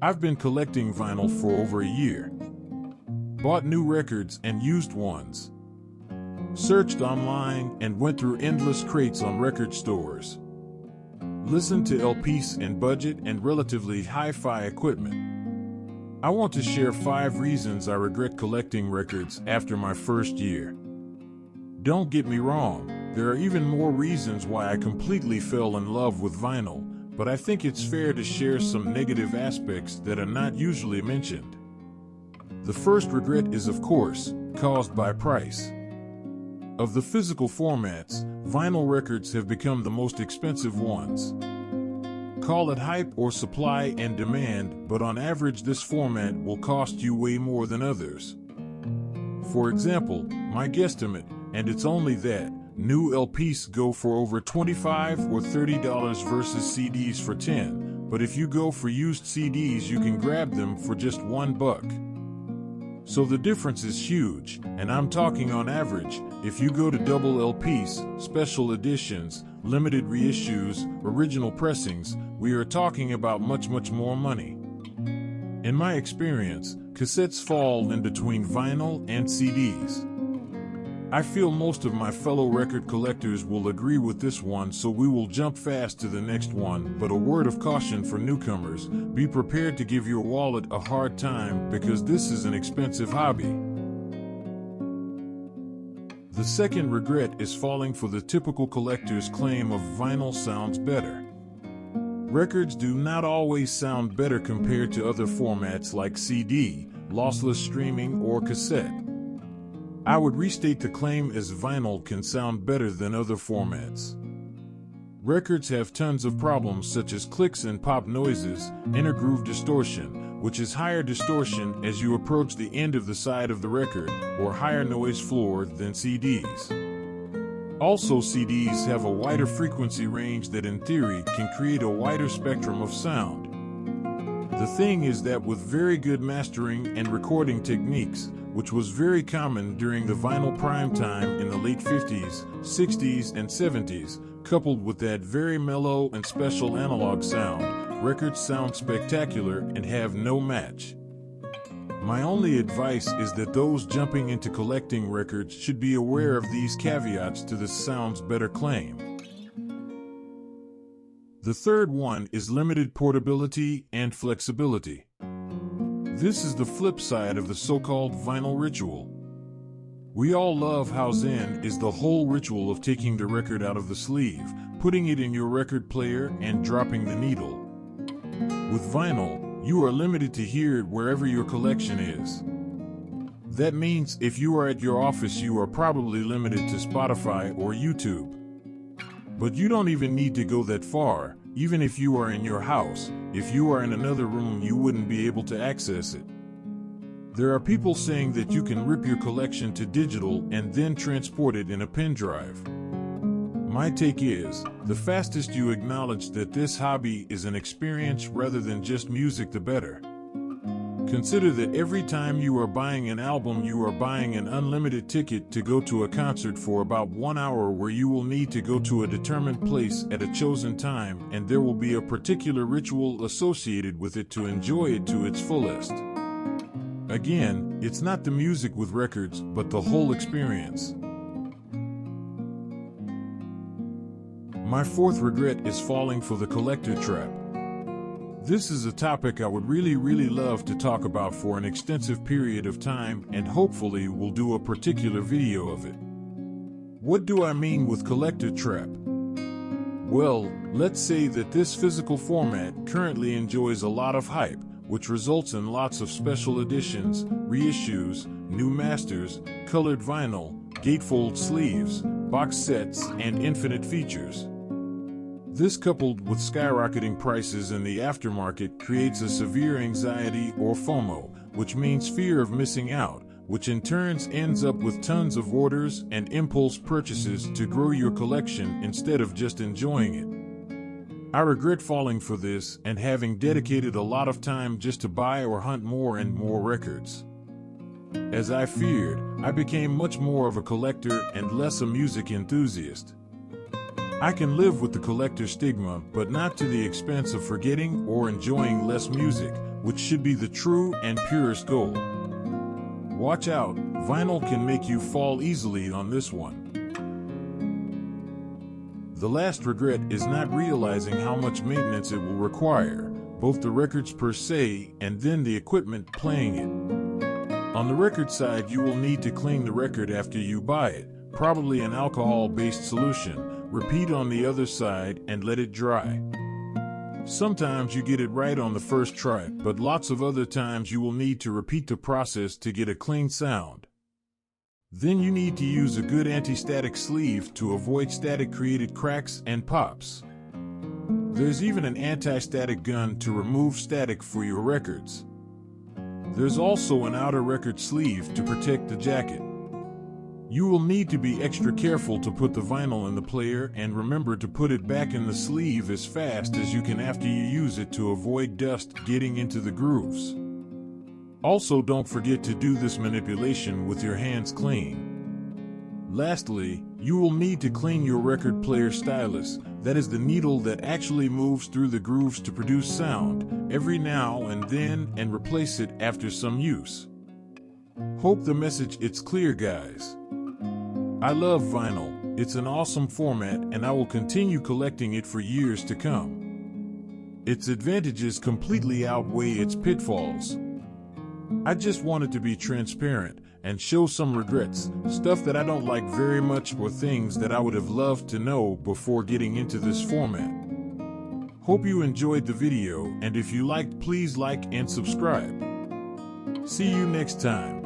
I've been collecting vinyl for over a year. Bought new records and used ones. Searched online and went through endless crates on record stores. Listened to LPs in budget and relatively hi-fi equipment. I want to share 5 reasons I regret collecting records after my first year. Don't get me wrong, there are even more reasons why I completely fell in love with vinyl, but I think it's fair to share some negative aspects that are not usually mentioned. The first regret is, of course, caused by price. Of the physical formats, vinyl records have become the most expensive ones. Call it hype or supply and demand, but on average this format will cost you way more than others. For example, my guesstimate, and it's only that, new LPs go for over $25 or $30 versus CDs for $10, but if you go for used CDs you can grab them for just $1. So the difference is huge, and I'm talking on average. If you go to double LPs, special editions, limited reissues, original pressings, we are talking about much more money. In my experience, cassettes fall in between vinyl and CDs. I feel most of my fellow record collectors will agree with this one, so we will jump fast to the next one, but a word of caution for newcomers: be prepared to give your wallet a hard time because this is an expensive hobby. The second regret is falling for the typical collector's claim of vinyl sounds better. Records do not always sound better compared to other formats like CD, lossless streaming, or cassette. I would restate the claim as vinyl can sound better than other formats. Records have tons of problems such as clicks and pop noises, inner groove distortion, which is higher distortion as you approach the end of the side of the record, or higher noise floor than CDs. Also, CDs have a wider frequency range that in theory can create a wider spectrum of sound. The thing is that with very good mastering and recording techniques, which was very common during the vinyl prime time in the late 50s, 60s, and 70s, coupled with that very mellow and special analog sound, records sound spectacular and have no match. My only advice is that those jumping into collecting records should be aware of these caveats to the sounds better claim. The third one is limited portability and flexibility. This is the flip side of the so-called vinyl ritual. We all love how zen is the whole ritual of taking the record out of the sleeve, putting it in your record player, and dropping the needle. With vinyl, you are limited to hear it wherever your collection is. That means if you are at your office, you are probably limited to Spotify or YouTube. But you don't even need to go that far. Even if you are in your house, if you are in another room, you wouldn't be able to access it. There are people saying that you can rip your collection to digital and then transport it in a pen drive. My take is, the fastest you acknowledge that this hobby is an experience rather than just music, the better. Consider that every time you are buying an album, you are buying an unlimited ticket to go to a concert for about 1 hour, where you will need to go to a determined place at a chosen time, and there will be a particular ritual associated with it to enjoy it to its fullest. Again, it's not the music with records, but the whole experience. My fourth regret is falling for the collector trap. This is a topic I would really love to talk about for an extensive period of time, and hopefully we'll do a particular video of it. What do I mean with collector trap? Well, let's say that this physical format currently enjoys a lot of hype, which results in lots of special editions, reissues, new masters, colored vinyl, gatefold sleeves, box sets, and infinite features. This, coupled with skyrocketing prices in the aftermarket, creates a severe anxiety or FOMO, which means fear of missing out, which in turn ends up with tons of orders and impulse purchases to grow your collection instead of just enjoying it. I regret falling for this and having dedicated a lot of time just to buy or hunt more and more records. As I feared, I became much more of a collector and less a music enthusiast. I can live with the collector stigma, but not to the expense of forgetting or enjoying less music, which should be the true and purest goal. Watch out, vinyl can make you fall easily on this one. The last regret is not realizing how much maintenance it will require, both the records per se and then the equipment playing it. On the record side, you will need to clean the record after you buy it, probably an alcohol-based solution. Repeat on the other side and let it dry. Sometimes you get it right on the first try, but lots of other times you will need to repeat the process to get a clean sound. Then you need to use a good anti-static sleeve to avoid static-created cracks and pops. There's even an anti-static gun to remove static for your records. There's also an outer record sleeve to protect the jacket. You will need to be extra careful to put the vinyl in the player, and remember to put it back in the sleeve as fast as you can after you use it to avoid dust getting into the grooves. Also, don't forget to do this manipulation with your hands clean. Lastly, you will need to clean your record player stylus, that is the needle that actually moves through the grooves to produce sound, every now and then, and replace it after some use. Hope the message is clear, guys. I love vinyl, it's an awesome format, and I will continue collecting it for years to come. Its advantages completely outweigh its pitfalls. I just wanted to be transparent and show some regrets, stuff that I don't like very much or things that I would have loved to know before getting into this format. Hope you enjoyed the video, and if you liked, please like and subscribe. See you next time.